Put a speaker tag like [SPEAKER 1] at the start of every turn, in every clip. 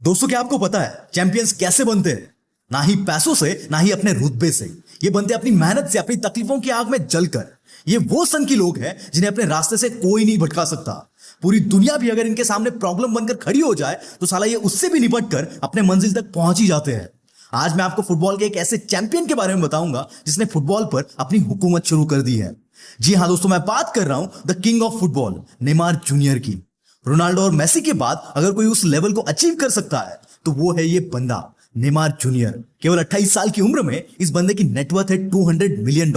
[SPEAKER 1] दोस्तों, क्या आपको पता है चैंपियंस कैसे बनते हैं? ना ही पैसों से, ना ही अपने रुतबे से। ये बनते अपनी मेहनत से, अपनी तकलीफों की आग में जलकर। ये वो सन की लोग हैं जिन्हें अपने रास्ते से कोई नहीं भटका सकता। पूरी दुनिया भी अगर इनके सामने प्रॉब्लम बनकर खड़ी हो जाए तो साला ये उससे भी निपट कर अपने मंजिल तक पहुंच ही जाते हैं। आज मैं आपको फुटबॉल के एक ऐसे चैंपियन के बारे में बताऊंगा जिसने फुटबॉल पर अपनी हुकूमत शुरू कर दी है। जी हां दोस्तों, मैं बात कर रहा हूं the king of football, Neymar junior की। रोनाल्डो और मेसी के बाद अगर कोई उस लेवल को अचीव कर सकता है तो वो है ये बंदा, नेमार जूनियर। केवल 28 साल की उम्र में इस बंदे की नेटवर्थ है $200 मिलियन।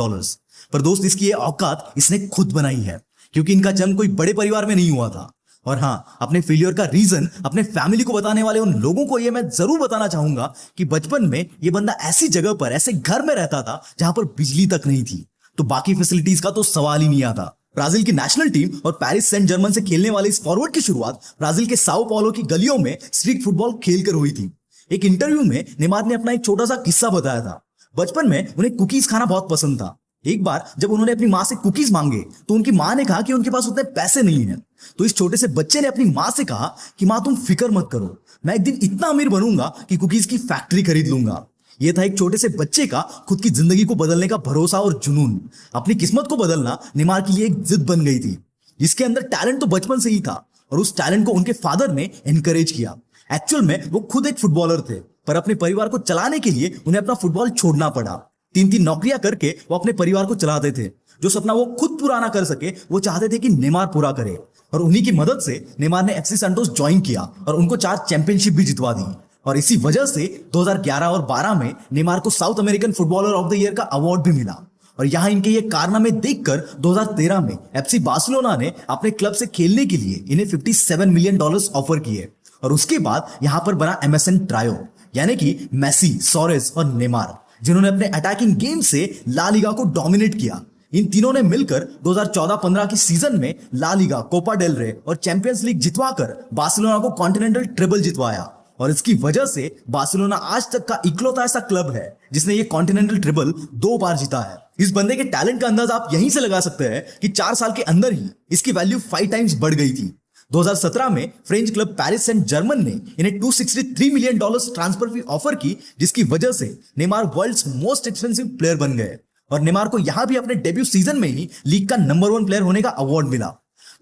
[SPEAKER 1] पर दोस्त, इसकी ये औकात इसने खुद बनाई है, क्योंकि इनका जन्म कोई बड़े परिवार में नहीं हुआ था। और हां, अपने फेलियर का रीजन अपने फैमिली को बताने वाले उन लोगों को ये मैं जरूर बताना चाहूंगा कि बचपन में ये बंदा ऐसी जगह पर, ऐसे घर में रहता था जहां पर बिजली तक नहीं थी, तो बाकी फैसिलिटीज का तो सवाल ही नहीं आता। ब्राजील की नेशनल टीम और पेरिस सेंट जर्मन से खेलने वाले इस फॉरवर्ड की शुरुआत ब्राजील के साओ पाउलो की गलियों में स्ट्रीट फुटबॉल खेलकर हुई थी। एक इंटरव्यू में नेमार ने अपना एक छोटा सा किस्सा बताया था। बचपन में उन्हें कुकीज खाना बहुत पसंद था। एक बार जब उन्होंने अपनी मां से कुकीज मांगे तो उनकी मां ने कहा कि उनके पास उतने पैसे नहीं हैं। तो इस छोटे से बच्चे ने अपनी मां से कहा कि मां, तुम फिक्र मत करो, मैं एक दिन इतना अमीर बनूंगा कि कुकीज की फैक्ट्री खरीद लूंगा। यह था एक छोटे से बच्चे का खुद की जिंदगी को बदलने का भरोसा और जुनून। अपनी किस्मत को बदलना नेमार के लिए एक जिद बन गई थी। इसके अंदर टैलेंट तो बचपन से ही था और उस टैलेंट को उनके फादर ने एनकरेज किया। एक्चुअल में वो खुद एक फुटबॉलर थे, पर अपने परिवार को चलाने के लिए उन्हें अपना फुटबॉल छोड़ना पड़ा। 3-3 नौकरियां करके वो अपने परिवार को चलाते थे। जो सपना वो खुद पूरा ना कर सके, वो चाहते थे कि नेमार पूरा करे। और उन्हीं की मदद से नेमार ने एफसी सेंटोस ज्वाइन किया और उनको 4 चैंपियनशिप भी जितवा दी। और इसी वजह से 2011 और 12 में नेमार को south American footballer of the year का अवार्ड भी मिला। और यहां इनके ये कारनामे देखकर 2013 में एफसी बार्सिलोना ने अपने क्लब से खेलने के लिए इन्हें $57 मिलियन ऑफर किए। और उसके बाद यहां पर बना एमएसएन ट्रायो, यानी कि मेसी, सोरेस और नेमार, जिन्होंने अपने अटैकिंग गेम से ला लीगा को डोमिनेट किया। इन तीनों ने मिलकर 2014-15 की सीजन में ला लीगा, कोपा डेल रे और चैंपियंस लीग जितवाकर बार्सिलोना को कॉन्टिनेंटल ट्रिबल जितवाया। और इसकी वजह से बार्सिलोना आज तक का इकलौता ऐसा क्लब है जिसने ये कॉन्टिनेंटल ट्रिबल 2 बार जीता है। इस बंदे के टैलेंट का अंदाज आप यहीं से लगा सकते हैं कि 4 साल के अंदर ही इसकी वैल्यू 5 टाइम्स बढ़ गई थी। 2017 में French club Paris Saint Germain ने इन्हें $263 मिलियन ट्रांसफर फी ऑफर की, जिसकी वजह से Neymar world's most expensive player बन गए। और नेमार को यहां भी अपने डेब्यू सीजन में ही लीग का नंबर 1 प्लेयर होने का अवार्ड मिला।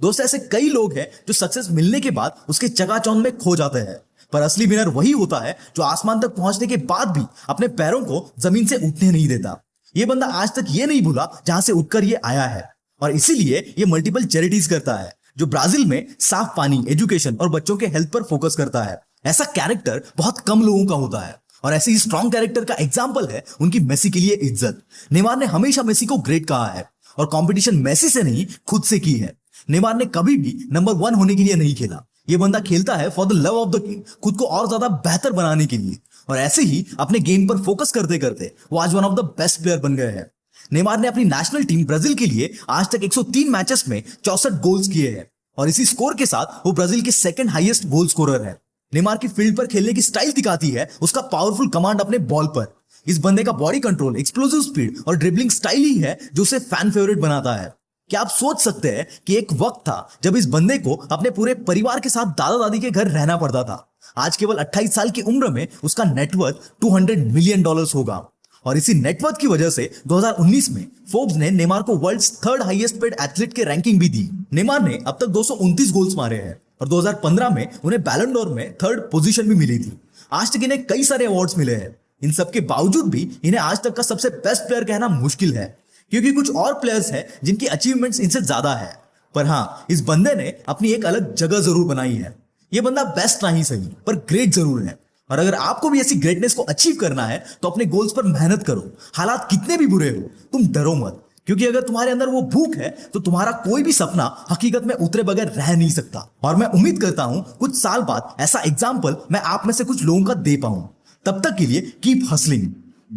[SPEAKER 1] दोस्तों, ऐसे कई लोग हैं जो सक्सेस मिलने के बाद उसके चकाचौंध में खो जाते हैं, पर असली विनर वही होता है जो आसमान तक पहुंचने के बाद भी अपने पैरों को जमीन से उठने नहीं देता। ये बंदा आज तक ये नहीं भूला जहां से उठकर ये आया है, और इसीलिए ये मल्टीपल चैरिटीज करता है जो ब्राजील में साफ पानी, एजुकेशन और बच्चों के हेल्थ पर फोकस करता है। ऐसा कैरेक्टर बहुत कम लोगों का होता है, और ऐसे ही स्ट्रॉन्ग कैरेक्टर का एग्जाम्पल है उनकी मेसी के लिए इज्जत। नेमार ने हमेशा मेसी को ग्रेट कहा है और कंपटीशन मेसी से नहीं, खुद से की है। नेमार ने कभी भी नंबर 1 होने के लिए नहीं खेला। ये बंदा खेलता है for the love of the game, खुद को और ज्यादा बेहतर बनाने के लिए। और ऐसे ही अपने गेम पर फोकस करते करते वो आज one of the best player बन गए हैं। नेमार ने अपनी नेशनल टीम ब्राजील के लिए आज तक 103 मैचेस में 64 गोल्स किए हैं, और इसी स्कोर के साथ वो ब्राजील के सेकंड हाईएस्ट गोल स्कोरर है। नेमार की फील्ड पर खेलने की स्टाइल दिखाती है उसका पावरफुल कमांड अपने बॉल पर। इस बंदे का बॉडी कंट्रोल, एक्सप्लोसिव स्पीड और ड्रिबलिंग स्टाइल ही है जो उसे फैन फेवरेट बनाता है। क्या आप सोच सकते हैं कि एक वक्त था जब इस बंदे को अपने पूरे परिवार के साथ दादा दादी के घर रहना पड़ता था। आज केवल 28 साल की उम्र में उसका नेटवर्थ $200 मिलियन होगा। और इसी नेटवर्थ की वजह से 2019 में फोर्ब्स ने नेमार को world's 3rd highest paid athlete के रैंकिंग भी दी। नेमार ने अब तक 229 गोल्स मारे हैं और 2015 में उन्हें बैलन डोर में 3rd पोजीशन भी मिली थी। आज तक इन्हें कई सारे अवार्ड्स मिले हैं। इन सब के बावजूद भी इन्हें आज तक का सबसे बेस्ट प्लेयर कहना मुश्किल है, क्योंकि कुछ और प्लेयर्स हैं जिनकी अचीवमेंट्स इनसे ज्यादा है। पर हाँ, इस बंदे ने अपनी एक अलग जगह जरूर बनाई है। ये बंदा बेस्ट नहीं सही, पर ग्रेट जरूर है। और अगर आपको भी ऐसी ग्रेटनेस को अचीव करना है तो अपने गोल्स पर मेहनत करो। हालात कितने भी बुरे हो, तुम डरो मत, क्योंकि अगर तुम्हारे अंदर वो भूख है तो तुम्हारा कोई भी सपना हकीकत में उतरे बगैर रह नहीं सकता। और मैं उम्मीद करता हूं कुछ साल बाद ऐसा एग्जाम्पल मैं आप में से कुछ लोगों का दे पाऊं। तब तक के लिए keep hustling.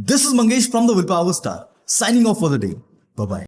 [SPEAKER 1] This is Mangesh from the will power star, signing off for the day. Bye bye.